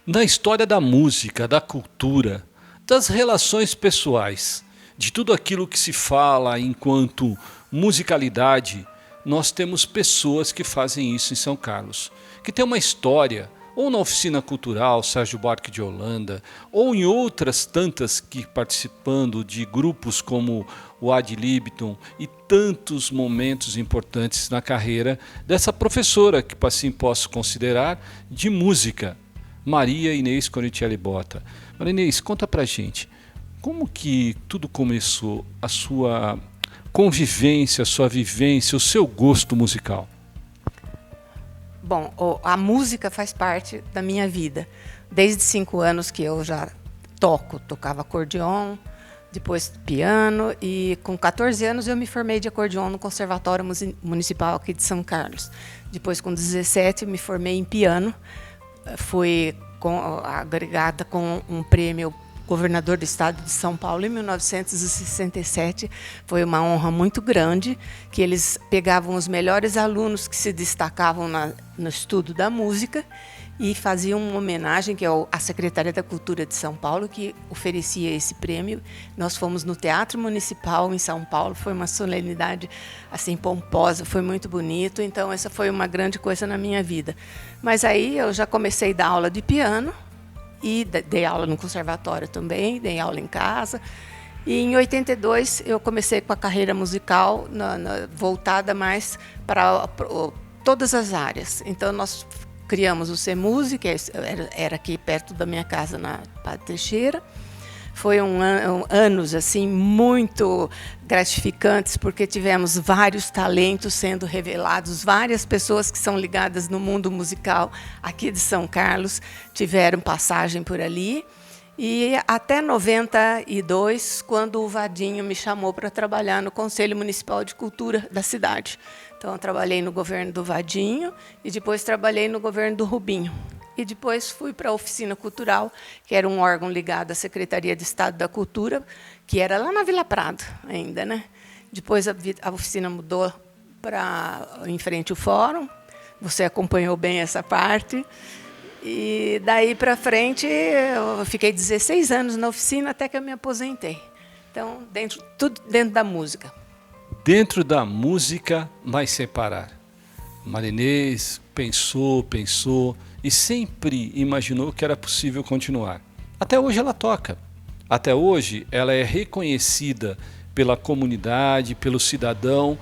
Na história da música, da cultura, das relações pessoais, de tudo aquilo que se fala enquanto musicalidade, nós temos pessoas que fazem isso em São Carlos, que tem uma história, ou na Oficina Cultural Sérgio Buarque de Holanda, ou em outras tantas que participando de grupos como o Ad Libitum e tantos momentos importantes na carreira dessa professora que assim posso considerar de música, Maria Inês Conicelli Bota. Maria Inês, conta pra gente, como que tudo começou, a sua convivência, a sua vivência, o seu gosto musical? Bom, a música faz parte da minha vida. Desde 5 anos que eu já tocava acordeon, depois piano, e com 14 anos eu me formei de acordeon no Conservatório Municipal aqui de São Carlos. Depois, com 17, eu me formei em piano. Fui agregada com um prêmio governador do estado de São Paulo em 1967. Foi uma honra muito grande, que eles pegavam os melhores alunos que se destacavam no estudo da música e faziam uma homenagem, que é a Secretaria da Cultura de São Paulo, que oferecia esse prêmio. Nós fomos no Teatro Municipal em São Paulo, foi uma solenidade assim pomposa, foi muito bonito, então essa foi uma grande coisa na minha vida. Mas aí eu já comecei a dar aula de piano, e dei aula no conservatório também, dei aula em casa. E em 82 eu comecei com a carreira musical voltada mais para todas as áreas. Então nós criamos o CEMUSE, que era aqui perto da minha casa, na Padre Teixeira. Foi anos assim muito gratificantes, porque tivemos vários talentos sendo revelados, várias pessoas que são ligadas no mundo musical aqui de São Carlos tiveram passagem por ali. E até 92, quando o Vadinho me chamou para trabalhar no Conselho Municipal de Cultura da cidade. Então, eu trabalhei no governo do Vadinho e depois trabalhei no governo do Rubinho. E depois fui para a Oficina Cultural, que era um órgão ligado à Secretaria de Estado da Cultura, que era lá na Vila Prado ainda, né? Depois a oficina mudou para em frente ao Fórum. Você acompanhou bem essa parte. E daí para frente, eu fiquei 16 anos na oficina até que eu me aposentei. Então, tudo dentro da música. Dentro da música, mas sem parar. Marinês pensou e sempre imaginou que era possível continuar. Até hoje ela toca. Até hoje ela é reconhecida pela comunidade, pelo cidadão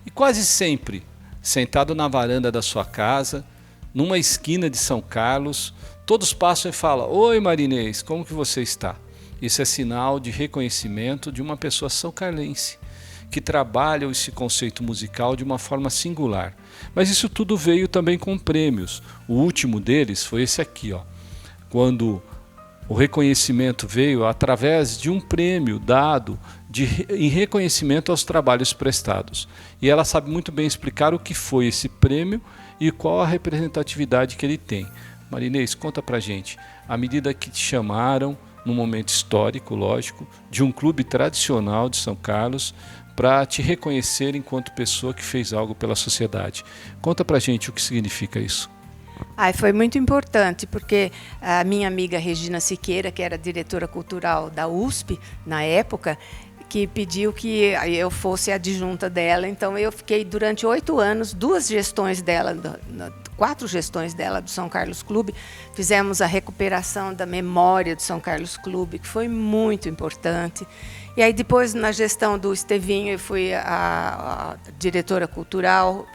e quase sempre sentado na varanda da sua casa, numa esquina de São Carlos, todos passam e falam: "Oi Marinês, como que você está?" Isso é sinal de reconhecimento de uma pessoa são-carlense que trabalha esse conceito musical de uma forma singular. Mas isso tudo veio também com prêmios. O último deles foi esse aqui, ó, quando o reconhecimento veio através de um prêmio dado em reconhecimento aos trabalhos prestados. E ela sabe muito bem explicar o que foi esse prêmio e qual a representatividade que ele tem. Marinês, conta pra gente, à medida que te chamaram, num momento histórico, lógico, de um clube tradicional de São Carlos, para te reconhecer enquanto pessoa que fez algo pela sociedade. Conta pra gente o que significa isso. Foi muito importante, porque a minha amiga Regina Siqueira, que era diretora cultural da USP na época, que pediu que eu fosse adjunta dela. Então, eu fiquei durante 8 anos, 2 gestões dela, 4 gestões dela do São Carlos Clube. Fizemos a recuperação da memória do São Carlos Clube, que foi muito importante. E aí, depois, na gestão do Estevinho, eu fui a diretora cultural.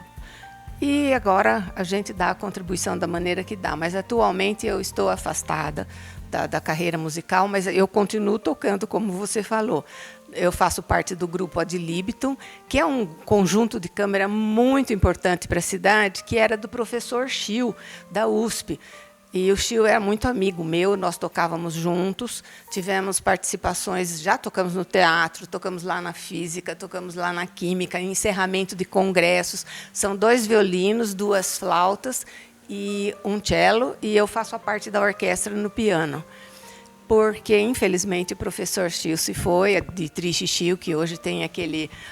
E agora a gente dá a contribuição da maneira que dá. Mas, atualmente, eu estou afastada da carreira musical, mas eu continuo tocando, como você falou. Eu faço parte do grupo Ad Libitum, que é um conjunto de câmara muito importante para a cidade, que era do professor Chil, da USP. E o Chil era muito amigo meu, nós tocávamos juntos, tivemos participações, já tocamos no teatro, tocamos lá na física, tocamos lá na química, em encerramento de congressos. São 2 violinos, 2 flautas e um cello, e eu faço a parte da orquestra no piano. porque, infelizmente, o professor Schill se foi, a Dietrich Schill, que hoje tem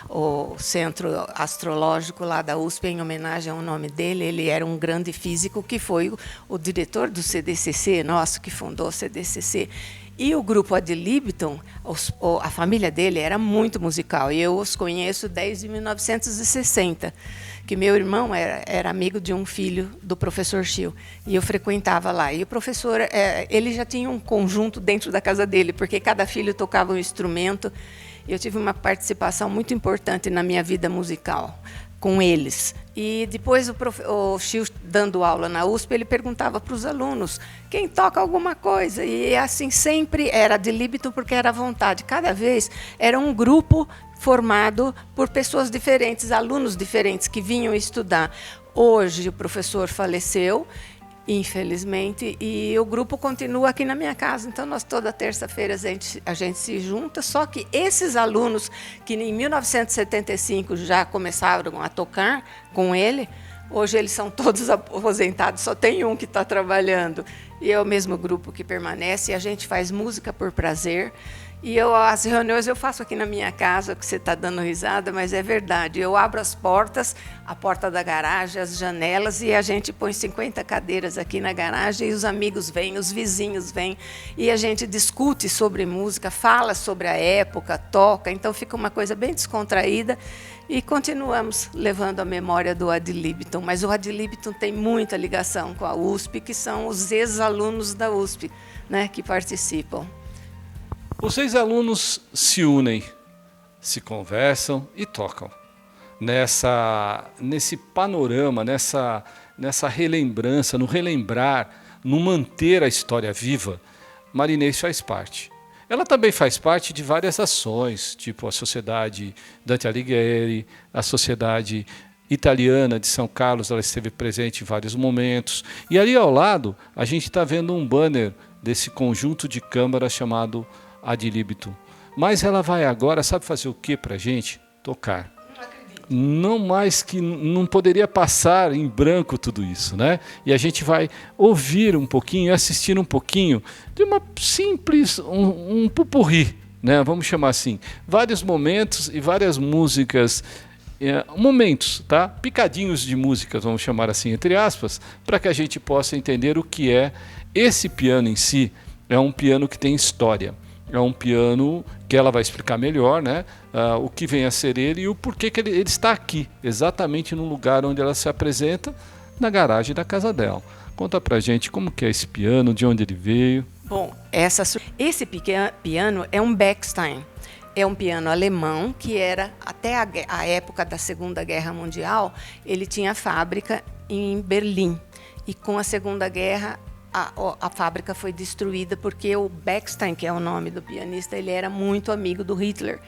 o centro astrológico lá da USP, em homenagem ao nome dele. Ele era um grande físico que foi o diretor do CDCC, nosso, que fundou o CDCC. E o grupo Ad Libitum, a família dele era muito musical, e eu os conheço desde 1960, que meu irmão era amigo de um filho do professor Schill, e eu frequentava lá. E o professor, ele já tinha um conjunto dentro da casa dele, porque cada filho tocava um instrumento. Eu tive uma participação muito importante na minha vida musical com eles. E depois o Schill, dando aula na USP, ele perguntava para os alunos quem toca alguma coisa. E assim sempre era de Libitum, porque era à vontade. Cada vez era um grupo formado por pessoas diferentes, alunos diferentes que vinham estudar. Hoje o professor faleceu, infelizmente, e o grupo continua aqui na minha casa. Então, nós toda terça-feira a gente se junta, só que esses alunos que em 1975 já começaram a tocar com ele, hoje eles são todos aposentados, só tem um que está trabalhando. E é o mesmo grupo que permanece, e a gente faz música por prazer. E as reuniões eu faço aqui na minha casa, que você está dando risada, mas é verdade. Eu abro as portas, a porta da garagem, as janelas, e a gente põe 50 cadeiras aqui na garagem, e os amigos vêm, os vizinhos vêm, e a gente discute sobre música, fala sobre a época, toca, então fica uma coisa bem descontraída, e continuamos levando a memória do Ad Libitum. Mas o Ad Libitum tem muita ligação com a USP, que são os ex-alunos da USP, né, que participam. Os ex-alunos se unem, se conversam e tocam. Nesse panorama, nessa relembrança, no relembrar, no manter a história viva, Marinês faz parte. Ela também faz parte de várias ações, tipo a Sociedade Dante Alighieri, a Sociedade Italiana de São Carlos, ela esteve presente em vários momentos. E ali ao lado, a gente está vendo um banner desse conjunto de câmara chamado Ad Libitum. Mas ela vai agora, sabe fazer o que para a gente? Tocar. Não mais que não poderia passar em branco tudo isso, né? E a gente vai ouvir um pouquinho, assistir um pouquinho de uma simples, um pupurri, né? Vamos chamar assim, vários momentos e várias músicas, momentos, tá? Picadinhos de músicas, vamos chamar assim, entre aspas, para que a gente possa entender o que é esse piano em si. É um piano que tem história. É um piano que ela vai explicar melhor, né? O que vem a ser ele e o porquê que ele está aqui, exatamente no lugar onde ela se apresenta, na garagem da casa dela. Conta pra gente como que é esse piano, de onde ele veio. Bom, esse piano é um Bechstein. É um piano alemão que era, até a época da Segunda Guerra Mundial, ele tinha fábrica em Berlim. E com a Segunda Guerra, a fábrica foi destruída porque o Bechstein, que é o nome do pianista, ele era muito amigo do Hitler.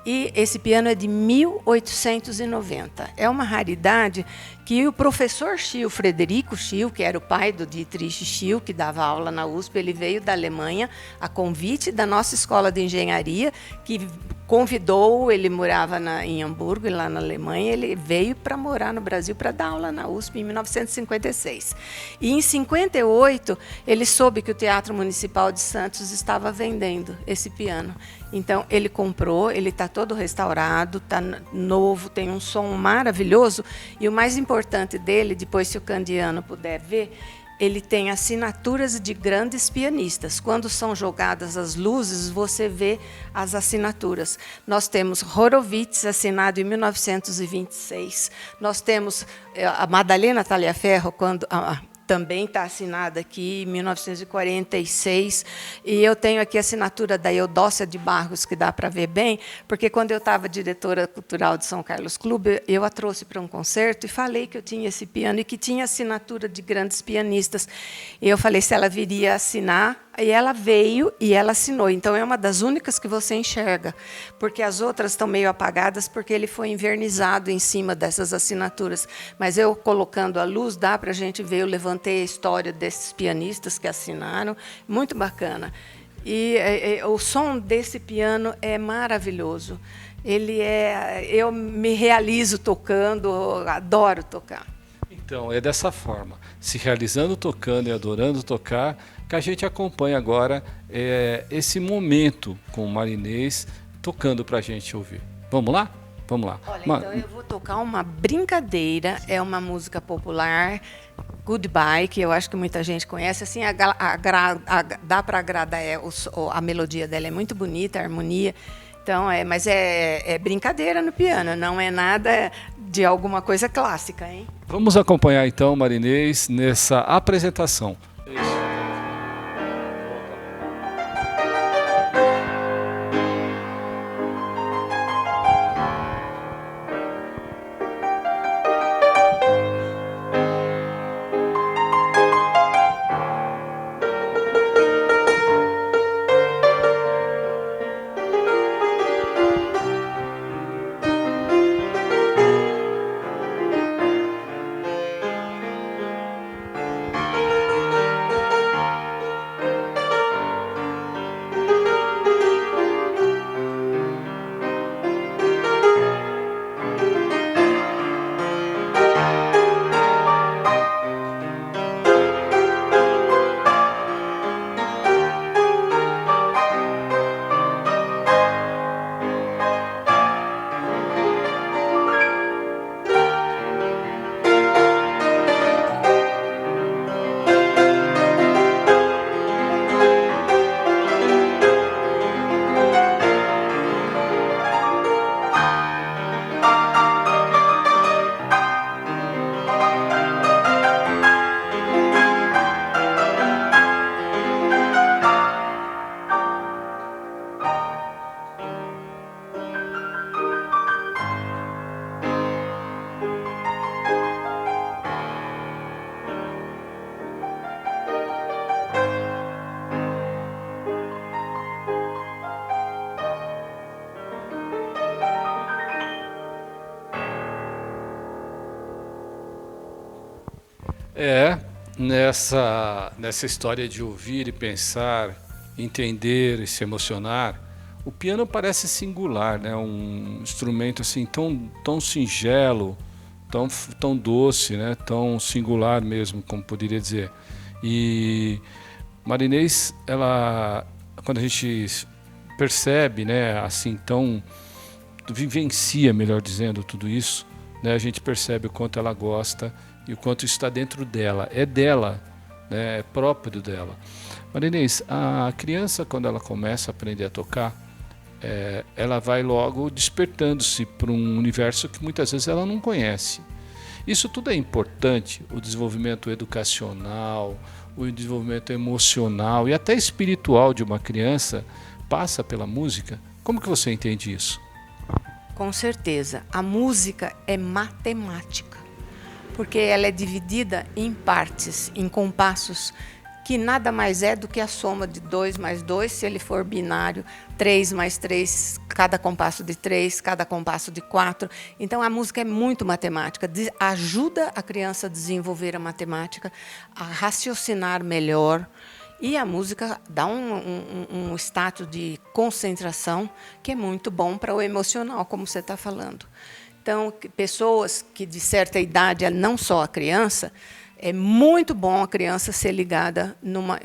E esse piano é de 1890. É uma raridade que o professor Schill, Frederico Schill, que era o pai do Dietrich Schill, que dava aula na USP, ele veio da Alemanha a convite da nossa escola de engenharia, que convidou, ele morava em Hamburgo, lá na Alemanha, ele veio para morar no Brasil para dar aula na USP em 1956. E em 58, ele soube que o Teatro Municipal de Santos estava vendendo esse piano. Então, ele comprou, ele está todo restaurado, está novo, tem um som maravilhoso. E o mais importante dele, depois se o Candiano puder ver, ele tem assinaturas de grandes pianistas. Quando são jogadas as luzes, você vê as assinaturas. Nós temos Horowitz, assinado em 1926. Nós temos a Madalena Taliaferro, também está assinada aqui em 1946, e eu tenho aqui a assinatura da Eudócia de Barros, que dá para ver bem, porque quando eu estava diretora cultural de São Carlos Clube, eu a trouxe para um concerto e falei que eu tinha esse piano e que tinha assinatura de grandes pianistas. E eu falei se ela viria assinar, e ela veio e ela assinou. Então, é uma das únicas que você enxerga, porque as outras estão meio apagadas, porque ele foi envernizado em cima dessas assinaturas. Mas eu, colocando a luz, dá para a gente ver, eu levantei a história desses pianistas que assinaram, muito bacana. E o som desse piano é maravilhoso. Eu me realizo tocando, adoro tocar. Então, é dessa forma, se realizando, tocando e adorando tocar, que a gente acompanha agora esse momento com o Marinês tocando para a gente ouvir. Vamos lá? Vamos lá. Olha, então eu vou tocar uma brincadeira, é uma música popular, Goodbye, que eu acho que muita gente conhece. Assim, dá para agradar, a melodia dela é muito bonita, a harmonia. Então, mas é brincadeira no piano, não é nada de alguma coisa clássica, hein? Vamos acompanhar então, Marinês, nessa apresentação. Nessa história de ouvir e pensar, entender e se emocionar, o piano parece singular, né? Um instrumento assim tão singelo, tão doce, né? Tão singular mesmo, como poderia dizer. E Marinês, quando a gente percebe, né? Assim, vivencia, melhor dizendo, tudo isso, né? A gente percebe o quanto ela gosta e o quanto isso está dentro dela, né? É próprio dela. Marinês, a criança, quando ela começa a aprender a tocar, ela vai logo despertando-se para um universo que muitas vezes ela não conhece. Isso tudo é importante, o desenvolvimento educacional, o desenvolvimento emocional e até espiritual de uma criança passa pela música. Como que você entende isso? Com certeza, a música é matemática, porque ela é dividida em partes, em compassos, que nada mais é do que a soma de 2 mais 2, se ele for binário, 3 mais 3, cada compasso de 3, cada compasso de 4. Então, a música é muito matemática, ajuda a criança a desenvolver a matemática, a raciocinar melhor, e a música dá um status de concentração que é muito bom para o emocional, como você está falando. Então, pessoas que de certa idade, não só a criança, é muito bom a criança ser ligada numa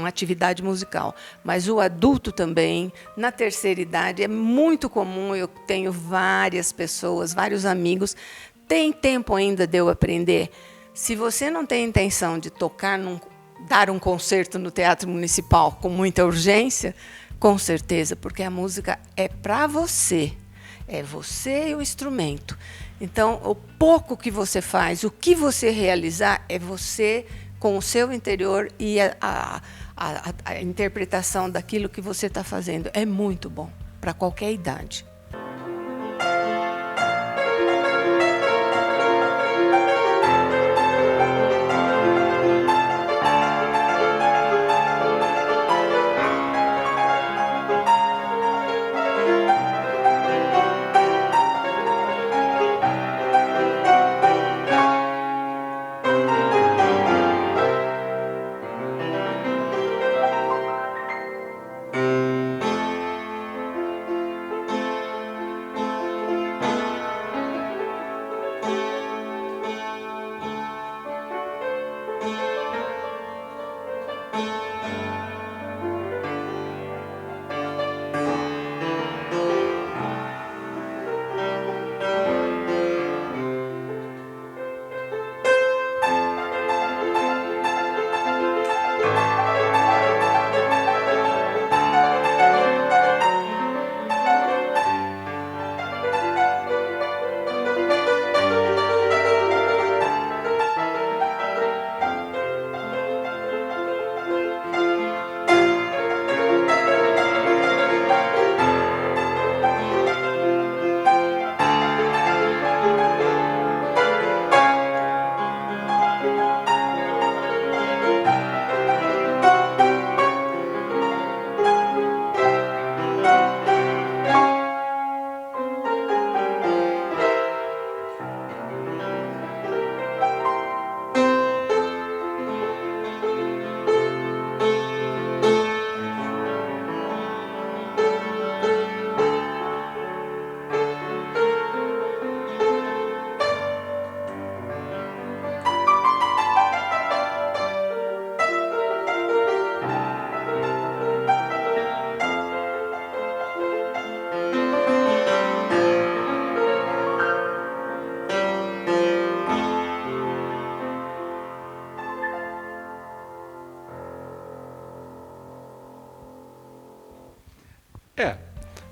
atividade musical. Mas o adulto também, na terceira idade, é muito comum. Eu tenho várias pessoas, vários amigos. Tem tempo ainda de eu aprender? Se você não tem intenção de dar um concerto no Teatro Municipal com muita urgência, com certeza, porque a música é para você. É você e o instrumento. Então, o pouco que você faz, o que você realizar, é você com o seu interior e a interpretação daquilo que você está fazendo. É muito bom, para qualquer idade.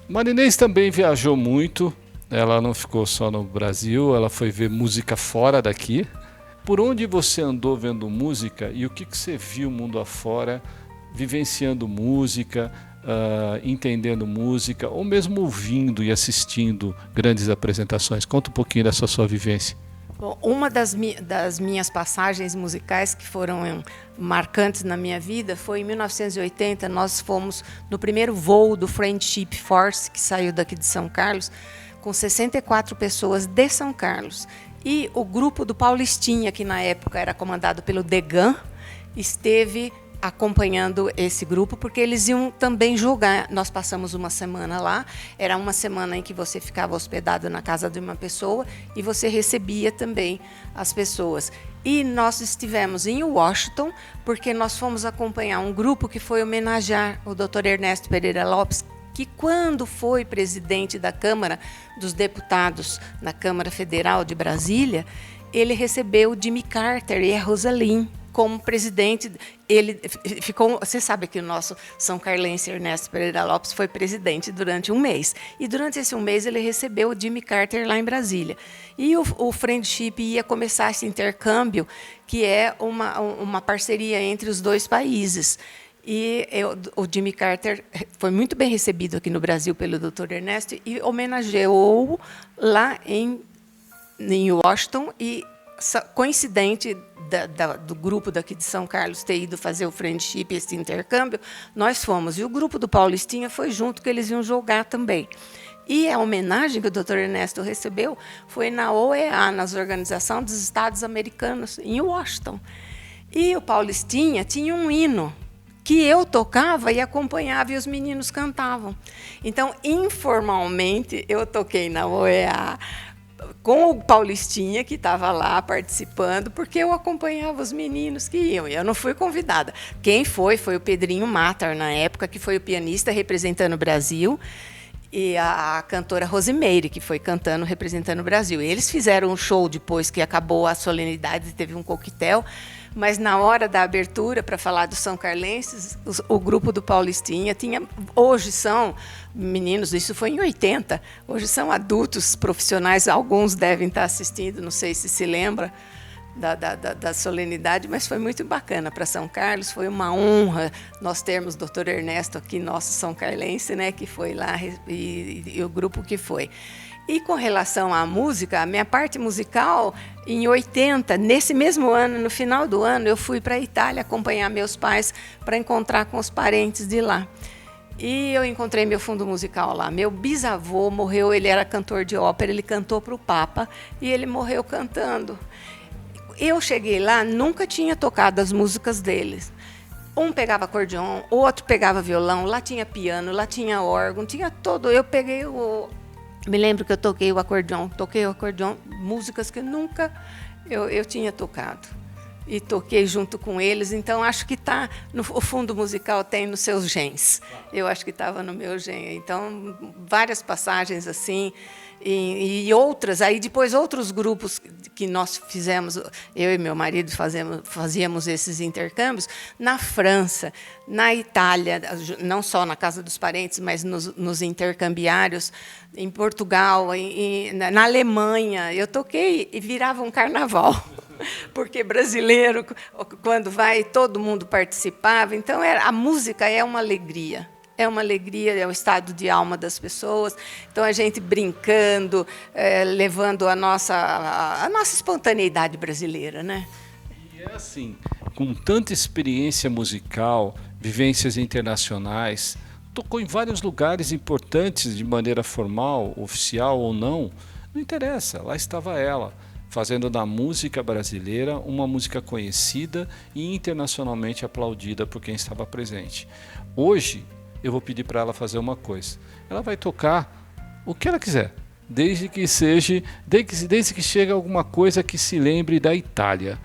Marinês também viajou muito, ela não ficou só no Brasil, ela foi ver música fora daqui. Por onde você andou vendo música e o que você viu mundo afora, vivenciando música, entendendo música, ou mesmo ouvindo e assistindo grandes apresentações? Conta um pouquinho dessa sua vivência. Bom, uma das minhas passagens musicais que foram marcantes na minha vida foi em 1980. Nós fomos no primeiro voo do Friendship Force, que saiu daqui de São Carlos, com 64 pessoas de São Carlos. E o grupo do Paulistinha, que na época era comandado pelo Degan, esteve acompanhando esse grupo, porque eles iam também jogar. Nós passamos uma semana lá, era uma semana em que você ficava hospedado na casa de uma pessoa e você recebia também as pessoas. E nós estivemos em Washington, porque nós fomos acompanhar um grupo que foi homenagear o Dr. Ernesto Pereira Lopes, que quando foi presidente da Câmara dos Deputados na Câmara Federal de Brasília, ele recebeu o Jimmy Carter e a Rosalynn como presidente. Ele ficou, você sabe que o nosso São Carlense Ernesto Pereira Lopes foi presidente durante um mês. E durante esse um mês ele recebeu o Jimmy Carter lá em Brasília. E o Friendship ia começar esse intercâmbio, que é uma parceria entre os dois países. E o Jimmy Carter foi muito bem recebido aqui no Brasil pelo Dr. Ernesto e homenageou lá em Washington. E coincidente do grupo daqui de São Carlos ter ido fazer o Friendship, esse intercâmbio, nós fomos. E o grupo do Paulistinha foi junto, que eles iam jogar também. E a homenagem que o Dr. Ernesto recebeu foi na OEA, na Organização dos Estados Americanos, em Washington. E o Paulistinha tinha um hino que eu tocava e acompanhava e os meninos cantavam. Então, informalmente, eu toquei na OEA com o Paulistinha, que estava lá participando, porque eu acompanhava os meninos que iam. E eu não fui convidada. Quem foi o Pedrinho Matar, na época, que foi o pianista representando o Brasil, e a cantora Rosimeire, que foi cantando, representando o Brasil. Eles fizeram um show depois que acabou a solenidade, teve um coquetel, mas na hora da abertura, para falar dos São Carlenses, o grupo do Paulistinha tinha, hoje são meninos, isso foi em 80, hoje são adultos profissionais, alguns devem estar assistindo, não sei se lembra da solenidade, mas foi muito bacana para São Carlos, foi uma honra nós termos o Dr. Ernesto aqui, nosso São Carlense, né, que foi lá, e o grupo que foi. E com relação à música, a minha parte musical, em 80, nesse mesmo ano, no final do ano, eu fui para a Itália acompanhar meus pais para encontrar com os parentes de lá. E eu encontrei meu fundo musical lá. Meu bisavô morreu, ele era cantor de ópera, ele cantou para o Papa e ele morreu cantando. Eu cheguei lá, nunca tinha tocado as músicas deles. Um pegava acordeon, outro pegava violão, lá tinha piano, lá tinha órgão, tinha todo. Eu peguei me lembro que eu toquei o acordeon, músicas que nunca eu tinha tocado. E toquei junto com eles, então acho que está, o fundo musical tem nos seus genes. Eu acho que estava no meu gene. Então, várias passagens assim, e outras, aí depois outros grupos que nós fizemos, eu e meu marido fazíamos esses intercâmbios, na França, na Itália, não só na casa dos parentes, mas nos intercambiários, em Portugal, na Alemanha. Eu toquei e virava um carnaval. Porque brasileiro, quando vai, todo mundo participava. Então, a música é uma alegria. É uma alegria, é o estado de alma das pessoas. Então, a gente brincando, levando a nossa espontaneidade brasileira, né? E é assim, com tanta experiência musical, vivências internacionais, tocou em vários lugares importantes de maneira formal, oficial ou não interessa, lá estava ela, fazendo da música brasileira uma música conhecida e internacionalmente aplaudida por quem estava presente. Hoje, eu vou pedir para ela fazer uma coisa. Ela vai tocar o que ela quiser, desde que chegue alguma coisa que se lembre da Itália.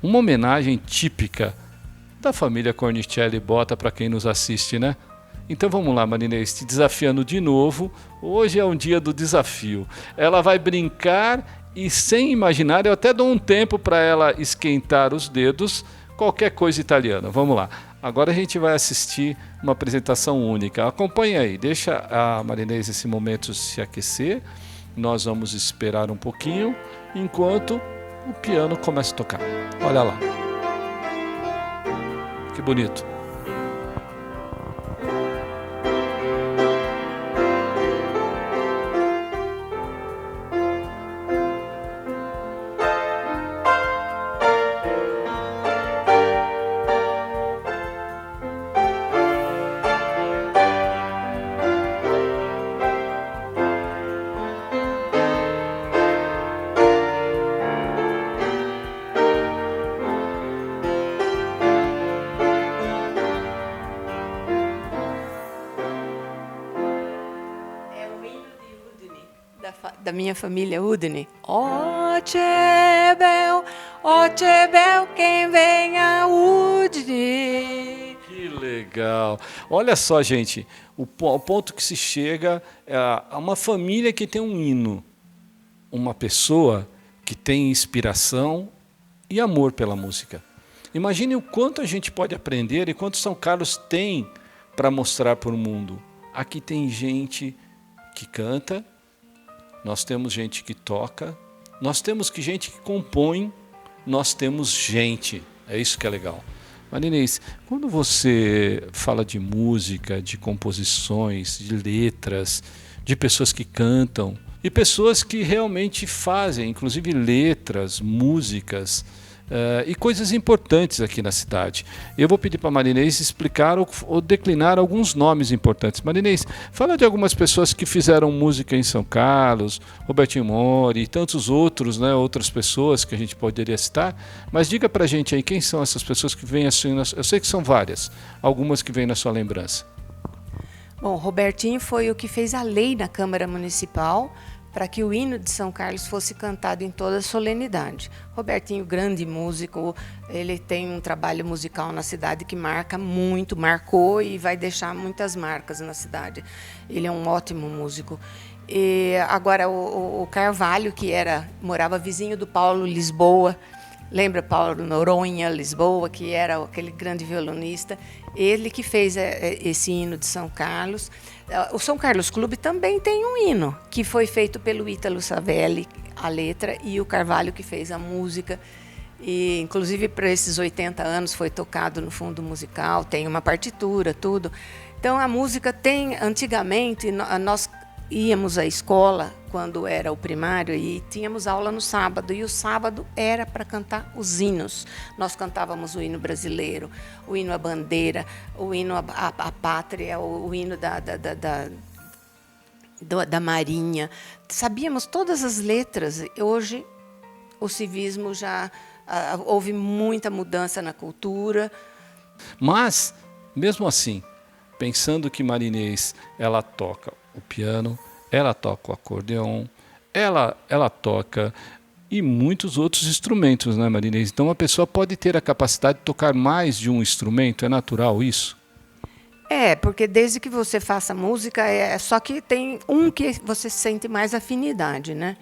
Uma homenagem típica da família Cornicelli Bota para quem nos assiste, né? Então vamos lá, Marinês, te desafiando de novo. Hoje é um dia do desafio. Ela vai brincar e, sem imaginar, eu até dou um tempo para ela esquentar os dedos, qualquer coisa italiana. Vamos lá. Agora a gente vai assistir uma apresentação única. Acompanhe aí, deixa a Marinês esse momento se aquecer. Nós vamos esperar um pouquinho enquanto o piano começa a tocar. Olha lá. Que bonito. Da minha família Udine. Ó Chebel, quem vem a Udine. Que legal. Olha só, gente, o ponto que se chega a uma família que tem um hino, uma pessoa que tem inspiração e amor pela música. Imagine o quanto a gente pode aprender e quanto São Carlos tem para mostrar para o mundo. Aqui tem gente que canta, nós temos gente que toca, nós temos gente que compõe, nós temos gente. É isso que é legal. Marinês, quando você fala de música, de composições, de letras, de pessoas que cantam e pessoas que realmente fazem, inclusive letras, músicas e coisas importantes aqui na cidade. Eu vou pedir para a Marinês explicar ou declinar alguns nomes importantes. Marinês, fala de algumas pessoas que fizeram música em São Carlos, Robertinho Mori e tantos outros, né, outras pessoas que a gente poderia citar, mas diga para a gente aí quem são essas pessoas que vêm assim, eu sei que são várias, algumas que vêm na sua lembrança. Bom, Robertinho foi o que fez a lei na Câmara Municipal para que o hino de São Carlos fosse cantado em toda a solenidade. Robertinho, grande músico, ele tem um trabalho musical na cidade que marcou e vai deixar muitas marcas na cidade. Ele é um ótimo músico. E agora o Carvalho, que morava vizinho do Paulo Lisboa, lembra Paulo Noronha Lisboa, que era aquele grande violonista, ele que fez esse hino de São Carlos. O São Carlos Clube também tem um hino, que foi feito pelo Ítalo Savelli, a letra, e o Carvalho que fez a música. E, inclusive, para esses 80 anos foi tocado no fundo musical, tem uma partitura, tudo. Então, a música tem, antigamente, nós íamos à escola, quando era o primário, e tínhamos aula no sábado, e o sábado era para cantar os hinos. Nós cantávamos o hino brasileiro, o hino à bandeira, o hino à pátria, o hino da Marinha. Sabíamos todas as letras. Hoje, o civismo já... houve muita mudança na cultura. Mas, mesmo assim, pensando que Marinês, ela toca o piano, ela toca o acordeon, ela toca e muitos outros instrumentos, né, Marinês? Então a pessoa pode ter a capacidade de tocar mais de um instrumento, é natural isso? Porque desde que você faça música, só que tem um que você sente mais afinidade, né?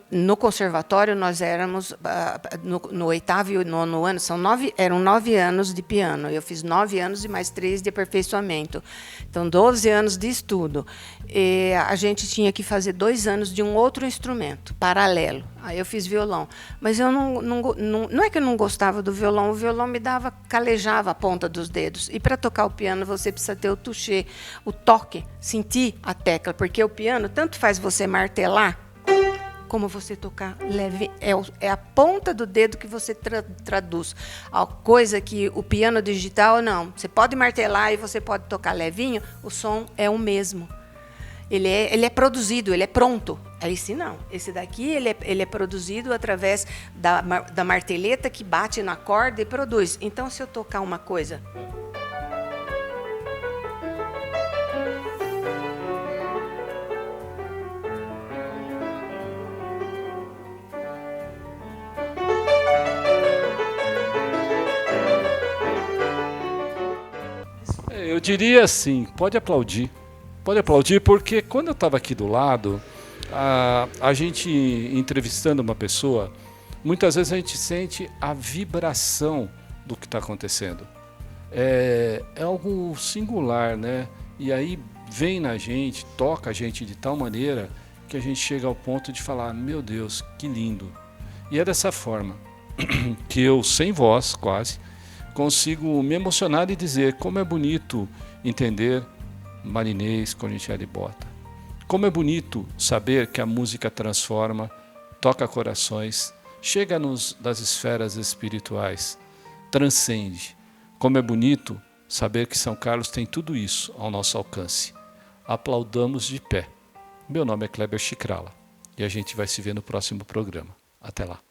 No conservatório, nós éramos, no 8º e 9º ano, eram 9 anos de piano. Eu fiz 9 anos e mais 3 de aperfeiçoamento. Então, 12 anos de estudo. E a gente tinha que fazer 2 anos de um outro instrumento, paralelo. Aí eu fiz violão. Mas eu não é que eu não gostava do violão, o violão me calejava a ponta dos dedos. E para tocar o piano, você precisa ter o toucher, o toque, sentir a tecla. Porque o piano, tanto faz você martelar, como você tocar leve, é a ponta do dedo que você traduz. A coisa que o piano digital, não. Você pode martelar e você pode tocar levinho, o som é o mesmo. Ele é produzido, ele é pronto. Esse não. Esse daqui ele é produzido através da marteleta que bate na corda e produz. Então, se eu tocar uma coisa... Eu diria assim, pode aplaudir, porque quando eu estava aqui do lado, a gente entrevistando uma pessoa, muitas vezes a gente sente a vibração do que está acontecendo. é algo singular, né? E aí vem na gente, toca a gente de tal maneira que a gente chega ao ponto de falar, meu Deus, que lindo. E é dessa forma que eu, sem voz quase, consigo me emocionar e dizer como é bonito entender Marinês, Cornicielli Bota. Como é bonito saber que a música transforma, toca corações, chega-nos das esferas espirituais, transcende. Como é bonito saber que São Carlos tem tudo isso ao nosso alcance. Aplaudamos de pé. Meu nome é Kleber Chicrala e a gente vai se ver no próximo programa. Até lá.